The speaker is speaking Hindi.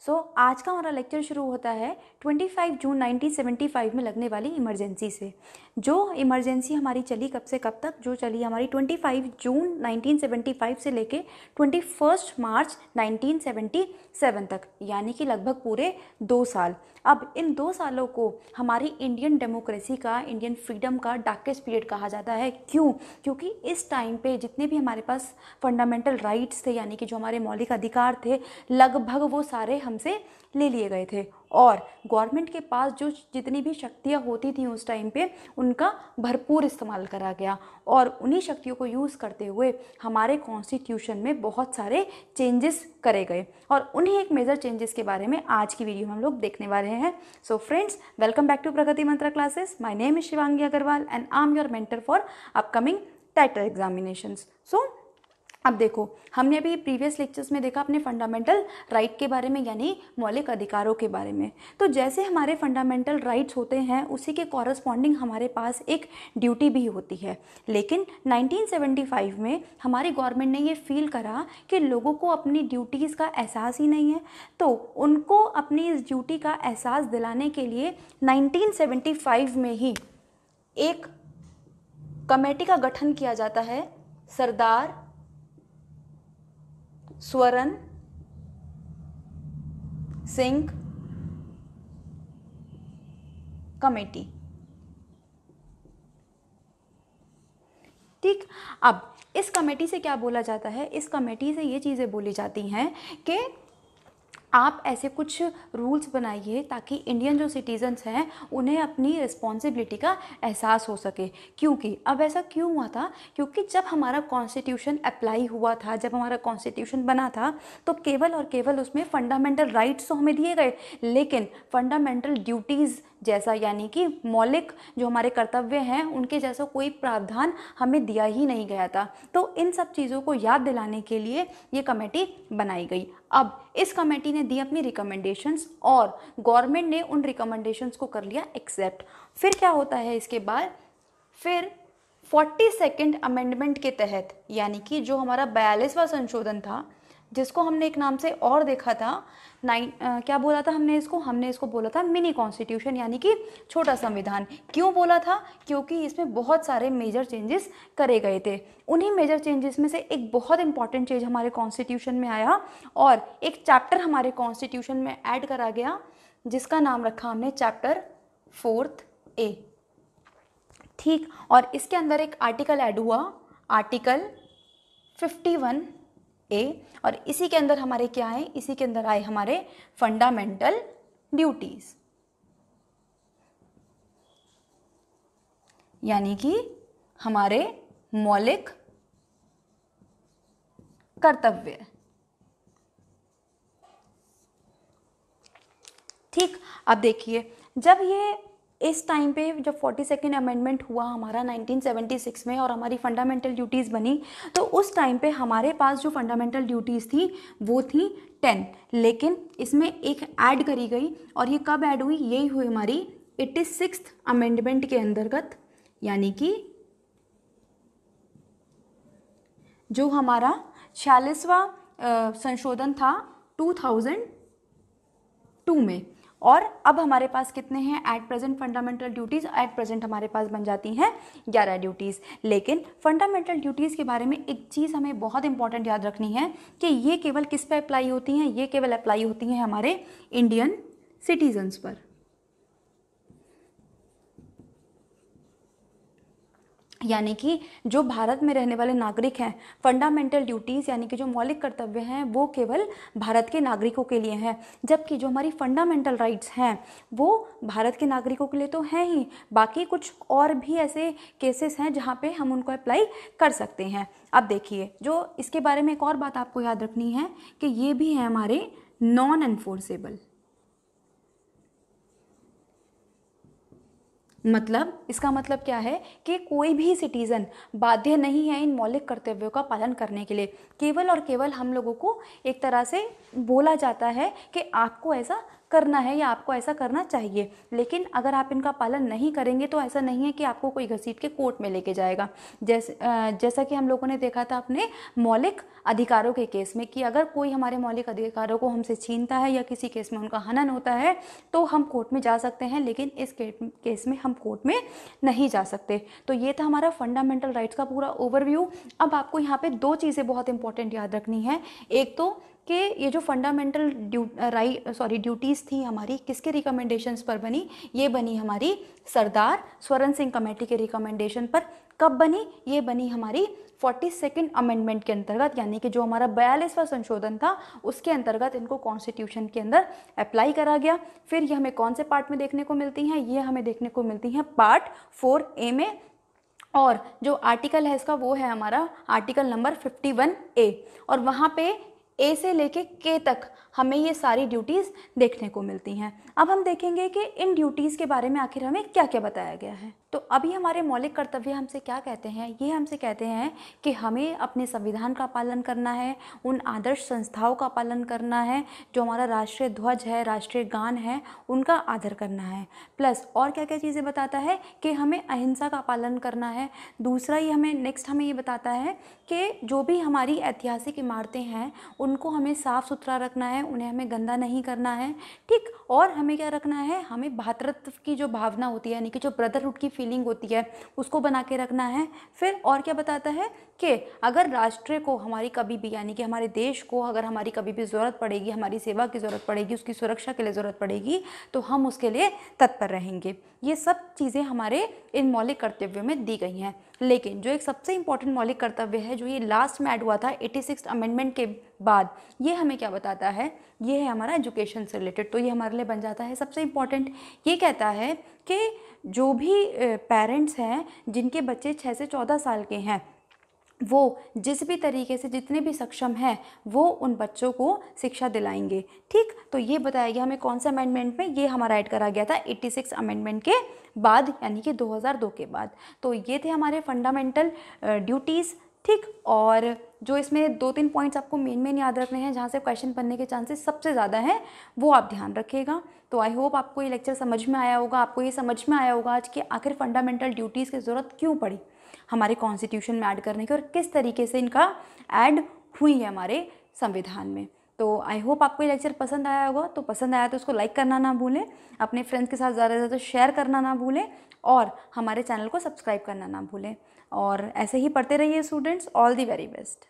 आज का हमारा लेक्चर शुरू होता है 25 जून 1975 में लगने वाली इमरजेंसी से। जो इमरजेंसी हमारी चली कब से कब तक, जो चली हमारी 25 जून 1975 से लेके 21 मार्च 1977 तक, यानी कि लगभग पूरे 2 साल। अब इन 2 सालों को हमारी इंडियन डेमोक्रेसी का, इंडियन फ्रीडम का डार्केस्ट पीरियड कहा जाता है। क्यों? क्योंकि इस टाइम पे जितने भी हमारे पास फंडामेंटल राइट्स थे, यानी कि जो हमारे मौलिक अधिकार थे, लगभग वो सारे हमसे ले लिए गए थे और गवर्नमेंट के पास जो जितनी भी शक्तियाँ होती थी उस टाइम पे, उनका भरपूर इस्तेमाल करा गया और उन्हीं शक्तियों को यूज़ करते हुए हमारे कॉन्स्टिट्यूशन में बहुत सारे चेंजेस करे गए और उन्हीं एक मेजर चेंजेस के बारे में आज की वीडियो में हम लोग देखने वाले हैं। So friends, welcome back to Pragati Mantra classes. My name is Shivangi Agarwal and I am your mentor for upcoming title examinations. अब देखो, हमने अभी प्रीवियस लेक्चर्स में देखा अपने फंडामेंटल राइट के बारे में, यानी मौलिक अधिकारों के बारे में। तो जैसे हमारे फंडामेंटल राइट्स होते हैं, उसी के कॉरस्पॉन्डिंग हमारे पास एक ड्यूटी भी होती है। लेकिन 1975 में हमारी गवर्नमेंट ने ये फील करा कि लोगों को अपनी ड्यूटीज़ का एहसास ही नहीं है, तो उनको अपनी इस ड्यूटी का एहसास दिलाने के लिए 1975 में ही एक कमेटी का गठन किया जाता है, सरदार स्वरण सिंह कमेटी। ठीक, अब इस कमेटी से क्या बोला जाता है? इस कमेटी से ये चीज़ें बोली जाती हैं कि आप ऐसे कुछ रूल्स बनाइए ताकि इंडियन जो सिटीजन्स हैं उन्हें अपनी रिस्पॉन्सिबिलिटी का एहसास हो सके। क्योंकि अब ऐसा क्यों हुआ था? क्योंकि जब हमारा कॉन्स्टिट्यूशन अप्लाई हुआ था, जब हमारा कॉन्स्टिट्यूशन बना था, तो केवल और केवल उसमें फंडामेंटल राइट्स तो हमें दिए गए, लेकिन फंडामेंटल ड्यूटीज़ जैसा, यानी कि मौलिक जो हमारे कर्तव्य हैं, उनके जैसा कोई प्रावधान हमें दिया ही नहीं गया था। तो इन सब चीज़ों को याद दिलाने के लिए ये कमेटी बनाई गई। अब इस कमेटी ने दी अपनी रिकमेंडेशंस और गवर्नमेंट ने उन रिकमेंडेशंस को कर लिया एक्सेप्ट। फिर क्या होता है इसके बाद? फिर 42nd अमेंडमेंट के तहत, यानी कि जो हमारा 42वां संशोधन था, जिसको हमने एक नाम से और देखा था, क्या बोला था हमने इसको बोला था मिनी कॉन्स्टिट्यूशन, यानी कि छोटा संविधान। क्यों बोला था? क्योंकि इसमें बहुत सारे मेजर चेंजेस करे गए थे। उन्हीं मेजर चेंजेस में से एक बहुत इंपॉर्टेंट चेंज हमारे कॉन्स्टिट्यूशन में आया और एक चैप्टर हमारे कॉन्स्टिट्यूशन में ऐड करा गया, जिसका नाम रखा हमने चैप्टर 4A। ठीक, और इसके अंदर एक आर्टिकल ऐड हुआ, आर्टिकल 51A, और इसी के अंदर हमारे क्या है? इसी के अंदर आए हमारे फंडामेंटल ड्यूटीज, यानी कि हमारे मौलिक कर्तव्य। ठीक, अब देखिए, जब ये इस टाइम पे जब 42nd अमेंडमेंट हुआ हमारा 1976 में और हमारी फंडामेंटल ड्यूटीज़ बनी, तो उस टाइम पे हमारे पास जो फंडामेंटल ड्यूटीज़ थी वो थी 10, लेकिन इसमें एक ऐड करी गई। और ये कब ऐड हुई? यही हुई हमारी 86th अमेंडमेंट के अंतर्गत, यानी कि जो हमारा 46वां संशोधन था 2002 में। और अब हमारे पास कितने हैं at present fundamental duties? At present हमारे पास बन जाती हैं 11 ड्यूटीज़। लेकिन फंडामेंटल ड्यूटीज़ के बारे में एक चीज़ हमें बहुत इंपॉर्टेंट याद रखनी है कि ये केवल किस पे अप्लाई होती हैं? ये केवल अप्लाई होती हैं हमारे इंडियन सिटीजन्स पर, यानी कि जो भारत में रहने वाले नागरिक हैं। फंडामेंटल ड्यूटीज़ यानी कि जो मौलिक कर्तव्य हैं वो केवल भारत के नागरिकों के लिए हैं, जबकि जो हमारी फंडामेंटल राइट्स हैं वो भारत के नागरिकों के लिए तो हैं ही, बाकी कुछ और भी ऐसे केसेस हैं जहाँ पे हम उनको अप्लाई कर सकते हैं। अब देखिए, जो इसके बारे में एक और बात आपको याद रखनी है कि ये भी है हमारे नॉन एनफोर्सेबल। मतलब इसका मतलब क्या है कि कोई भी सिटीज़न बाध्य नहीं है इन मौलिक कर्तव्यों का पालन करने के लिए। केवल और केवल हम लोगों को एक तरह से बोला जाता है कि आपको ऐसा करना है या आपको ऐसा करना चाहिए, लेकिन अगर आप इनका पालन नहीं करेंगे तो ऐसा नहीं है कि आपको कोई घसीट के कोर्ट में लेके जाएगा। जैसा कि हम लोगों ने देखा था अपने मौलिक अधिकारों के केस में कि अगर कोई हमारे मौलिक अधिकारों को हमसे छीनता है या किसी केस में उनका हनन होता है तो हम कोर्ट में जा सकते हैं, लेकिन इस केस में हम कोर्ट में नहीं जा सकते। तो ये था हमारा फंडामेंटल राइट्स का पूरा ओवरव्यू। अब आपको यहाँ पे दो चीज़ें बहुत इंपॉर्टेंट याद रखनी है। एक तो कि ये जो फंडामेंटल ड्यूटीज़ थी हमारी किसके रिकमेंडेशंस पर बनी, ये बनी हमारी सरदार स्वरण सिंह कमेटी के रिकमेंडेशन पर। कब बनी? ये बनी हमारी 42nd अमेंडमेंट के अंतर्गत, यानी कि जो हमारा 42वां संशोधन था उसके अंतर्गत इनको कॉन्स्टिट्यूशन के अंदर अप्लाई करा गया। फिर ये हमें कौन से पार्ट में देखने को मिलती हैं? ये हमें देखने को मिलती हैं पार्ट 4A में, और जो आर्टिकल है इसका वो है हमारा आर्टिकल नंबर 51A, और वहाँ पे ए से लेके के तक हमें ये सारी ड्यूटीज़ देखने को मिलती हैं। अब हम देखेंगे कि इन ड्यूटीज़ के बारे में आखिर हमें क्या क्या बताया गया है। तो अभी हमारे मौलिक कर्तव्य हमसे क्या कहते हैं? ये हमसे कहते हैं कि हमें अपने संविधान का पालन करना है, उन आदर्श संस्थाओं का पालन करना है, जो हमारा राष्ट्रीय ध्वज है, राष्ट्रीय गान है, उनका आदर करना है। प्लस और क्या क्या चीज़ें बताता है कि हमें अहिंसा का पालन करना है। दूसरा ये हमें ये बताता है कि जो भी हमारी ऐतिहासिक इमारतें हैं उनको हमें साफ़ सुथरा रखना है, उन्हें हमें गंदा नहीं करना है, ठीक। और हमें क्या रखना है? हमें भ्रातृत्व की जो भावना होती है, यानी कि जो ब्रदरहुड की फीलिंग होती है, उसको बना के रखना है। फिर और क्या बताता है कि अगर राष्ट्र को हमारी कभी भी, यानी कि हमारे देश को अगर हमारी कभी भी ज़रूरत पड़ेगी, हमारी सेवा की ज़रूरत पड़ेगी, उसकी सुरक्षा के लिए ज़रूरत पड़ेगी, तो हम उसके लिए तत्पर रहेंगे। ये सब चीज़ें हमारे इन मौलिक कर्तव्यों में दी गई हैं। लेकिन जो एक सबसे इम्पॉर्टेंट मौलिक कर्तव्य है, जो ये लास्ट में ऐड हुआ था 86th अमेंडमेंट के बाद, ये हमें क्या बताता है? ये है हमारा एजुकेशन से रिलेटेड। तो ये हमारे लिए बन जाता है सबसे इम्पॉर्टेंट। ये कहता है कि जो भी पेरेंट्स हैं जिनके बच्चे 6 से 14 साल के हैं, वो जिस भी तरीके से, जितने भी सक्षम हैं, वो उन बच्चों को शिक्षा दिलाएंगे, ठीक। तो ये बताया गया हमें कौन सा अमेंडमेंट में? ये हमारा ऐड करा गया था 86 अमेंडमेंट के बाद, यानी कि 2002 के बाद। तो ये थे हमारे फंडामेंटल ड्यूटीज़, ठीक। और जो इसमें 2-3 पॉइंट्स आपको मेन याद रखने हैं, जहाँ से क्वेश्चन बनने के चांसेस सबसे ज़्यादा हैं, वो आप ध्यान रखिएगा। तो आई होप आपको ये लेक्चर समझ में आया होगा, आपको ये समझ में आया होगा आज कि आखिर फंडामेंटल ड्यूटीज़ की ज़रूरत क्यों पड़ी हमारे कॉन्स्टिट्यूशन में ऐड करने की, और किस तरीके से इनका ऐड हुई है हमारे संविधान में। तो आई होप आपको ये लेक्चर पसंद आया होगा। तो पसंद आया तो उसको लाइक करना ना भूलें, अपने फ्रेंड्स के साथ ज़्यादा से ज़्यादा शेयर करना ना भूलें, और हमारे चैनल को सब्सक्राइब करना ना भूलें। और ऐसे ही पढ़ते रहिए students. All the very best.